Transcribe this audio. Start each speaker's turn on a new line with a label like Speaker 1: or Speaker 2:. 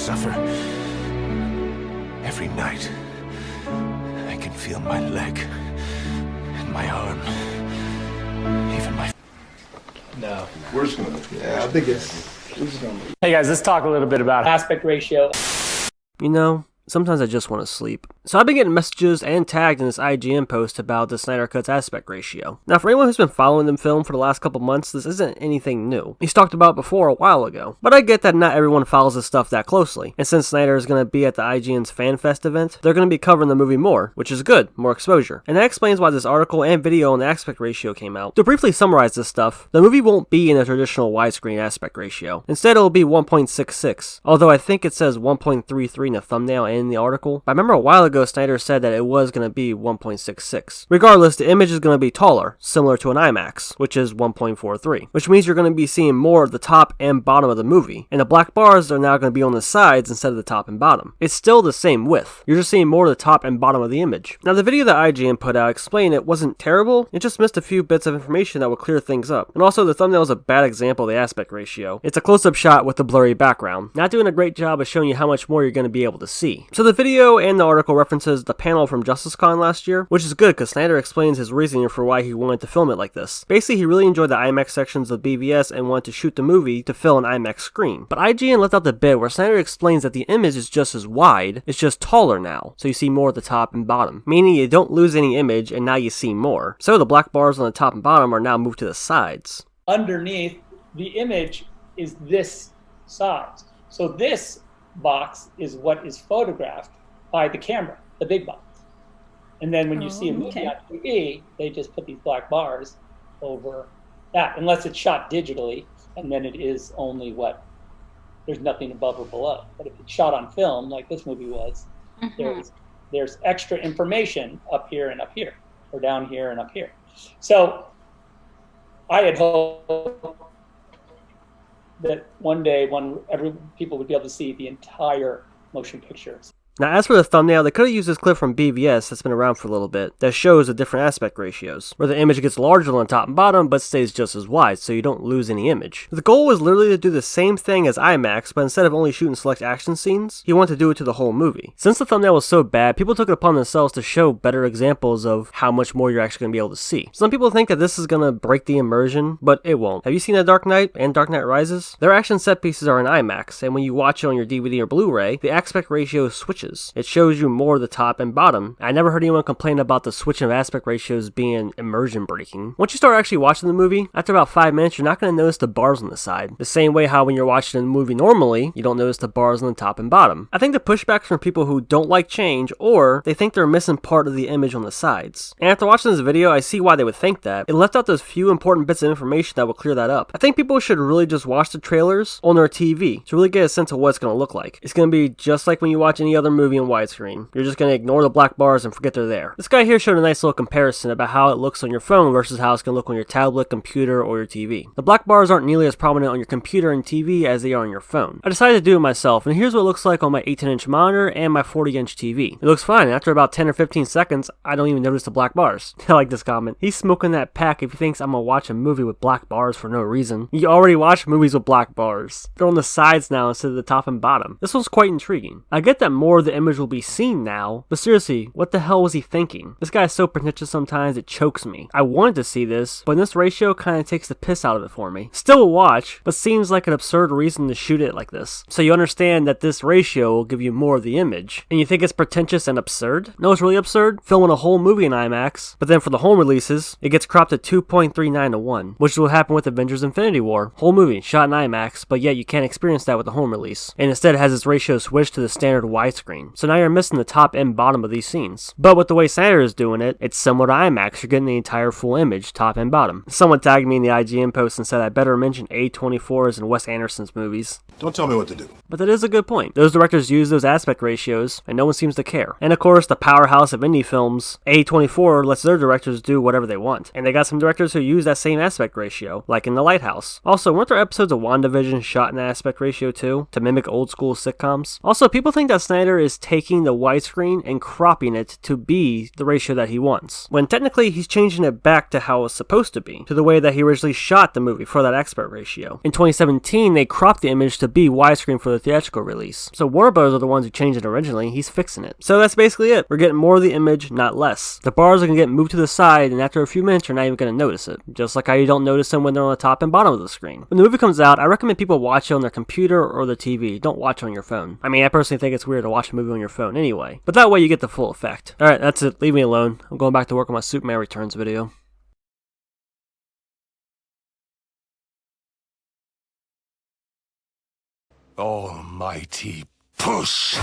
Speaker 1: suffer. Every night, I can feel my leg and my arm, even my...
Speaker 2: No.
Speaker 3: We're just gonna...
Speaker 2: Yeah, I think we're just gonna...
Speaker 4: Hey guys, let's talk a little bit about
Speaker 5: aspect ratio.
Speaker 4: You know, sometimes I just want to sleep. So I've been getting messages and tagged in this IGN post about the Snyder Cut's aspect ratio. Now for anyone who's been following the film for the last couple months, this isn't anything new. He's talked about it before a while ago. But I get that not everyone follows this stuff that closely. And since Snyder is going to be at the IGN's FanFest event, they're going to be covering the movie more, which is good, more exposure. And that explains why this article and video on the aspect ratio came out. To briefly summarize this stuff, the movie won't be in a traditional widescreen aspect ratio. Instead it'll be 1.66, although I think it says 1.33 in the thumbnail and in the article. But I remember a while ago Snyder said that it was going to be 1.66. Regardless, the image is going to be taller, similar to an IMAX, which is 1.43, which means you're going to be seeing more of the top and bottom of the movie, and the black bars are now going to be on the sides instead of the top and bottom. It's still the same width, you're just seeing more of the top and bottom of the image. Now the video that IGN put out explained it wasn't terrible, it just missed a few bits of information that would clear things up. And also the thumbnail is a bad example of the aspect ratio. It's a close-up shot with a blurry background, not doing a great job of showing you how much more you're going to be able to see. So the video and the article references the panel from JusticeCon last year, which is good because Snyder explains his reasoning for why he wanted to film it like this. Basically, he really enjoyed the IMAX sections of BVS and wanted to shoot the movie to fill an IMAX screen. But IGN left out the bit where Snyder explains that the image is just as wide, it's just taller now, so you see more of the top and bottom, meaning you don't lose any image and now you see more. So the black bars on the top and bottom are now moved to the sides.
Speaker 5: Underneath, the image is this size. So this box is what is photographed by the camera, the big box. And then when you see a movie on TV, they just put these black bars over that, unless it's shot digitally, and then it is only what, there's nothing above or below. But if it's shot on film, like this movie was, there's extra information up here and up here, or down here and up here. So I had hoped that one day people would be able to see the entire motion picture.
Speaker 4: Now as for the thumbnail, they could have used this clip from BVS that's been around for a little bit that shows the different aspect ratios, where the image gets larger on the top and bottom but stays just as wide so you don't lose any image. The goal was literally to do the same thing as IMAX, but instead of only shooting select action scenes, he wanted to do it to the whole movie. Since the thumbnail was so bad, people took it upon themselves to show better examples of how much more you're actually going to be able to see. Some people think that this is going to break the immersion, but it won't. Have you seen The Dark Knight and Dark Knight Rises? Their action set pieces are in IMAX, and when you watch it on your DVD or Blu-ray, the aspect ratio switches. It shows you more of the top and bottom. I never heard anyone complain about the switching of aspect ratios being immersion breaking. Once you start actually watching the movie, after about 5 minutes, you're not going to notice the bars on the side. The same way how when you're watching a movie normally, you don't notice the bars on the top and bottom. I think the pushback's from people who don't like change, or they think they're missing part of the image on the sides. And after watching this video, I see why they would think that. It left out those few important bits of information that will clear that up. I think people should really just watch the trailers on their TV to really get a sense of what it's going to look like. It's going to be just like when you watch any other movie in widescreen. You're just going to ignore the black bars and forget they're there. This guy here showed a nice little comparison about how it looks on your phone versus how it's going to look on your tablet, computer, or your TV. The black bars aren't nearly as prominent on your computer and TV as they are on your phone. I decided to do it myself, and here's what it looks like on my 18-inch monitor and my 40-inch TV. It looks fine. After about 10 or 15 seconds, I don't even notice the black bars. I like this comment. He's smoking that pack if he thinks I'm going to watch a movie with black bars for no reason. You already watch movies with black bars. They're on the sides now instead of the top and bottom. This one's quite intriguing. I get that more of the image will be seen now, but seriously, what the hell was he thinking? This guy is so pretentious sometimes it chokes me. I wanted to see this, but this ratio kind of takes the piss out of it for me. Still a watch, but seems like an absurd reason to shoot it like this. So you understand that this ratio will give you more of the image, and you think it's pretentious and absurd? No, it's really absurd. Filming a whole movie in IMAX, but then for the home releases, it gets cropped to 2.39 to 1, which will happen with Avengers Infinity War. Whole movie, shot in IMAX, but yet you can't experience that with the home release. And instead it has its ratio switched to the standard widescreen. So now you're missing the top and bottom of these scenes. But with the way Snyder is doing it, it's similar to IMAX. You're getting the entire full image, top and bottom. Someone tagged me in the IGN post and said I better mention A24's and Wes Anderson's movies.
Speaker 3: Don't tell me what to do.
Speaker 4: But that is a good point. Those directors use those aspect ratios, and no one seems to care. And of course, the powerhouse of indie films, A24 lets their directors do whatever they want. And they got some directors who use that same aspect ratio, like in The Lighthouse. Also, weren't there episodes of WandaVision shot in that aspect ratio too, to mimic old school sitcoms? Also, people think that Snyder is taking the widescreen and cropping it to be the ratio that he wants, when technically he's changing it back to how it's supposed to be, to the way that he originally shot the movie for that aspect ratio. In 2017, they cropped the image to be widescreen for the theatrical release. So Warner Bros. Are the ones who changed it originally, he's fixing it. So that's basically it. We're getting more of the image, not less. The bars are going to get moved to the side, and after a few minutes, you're not even going to notice it. Just like how you don't notice them when they're on the top and bottom of the screen. When the movie comes out, I recommend people watch it on their computer or their TV. Don't watch it on your phone. I mean, I personally think it's weird to watch a movie on your phone anyway. But that way you get the full effect. Alright, that's it. Leave me alone. I'm going back to work on my Superman Returns video.
Speaker 1: Almighty push!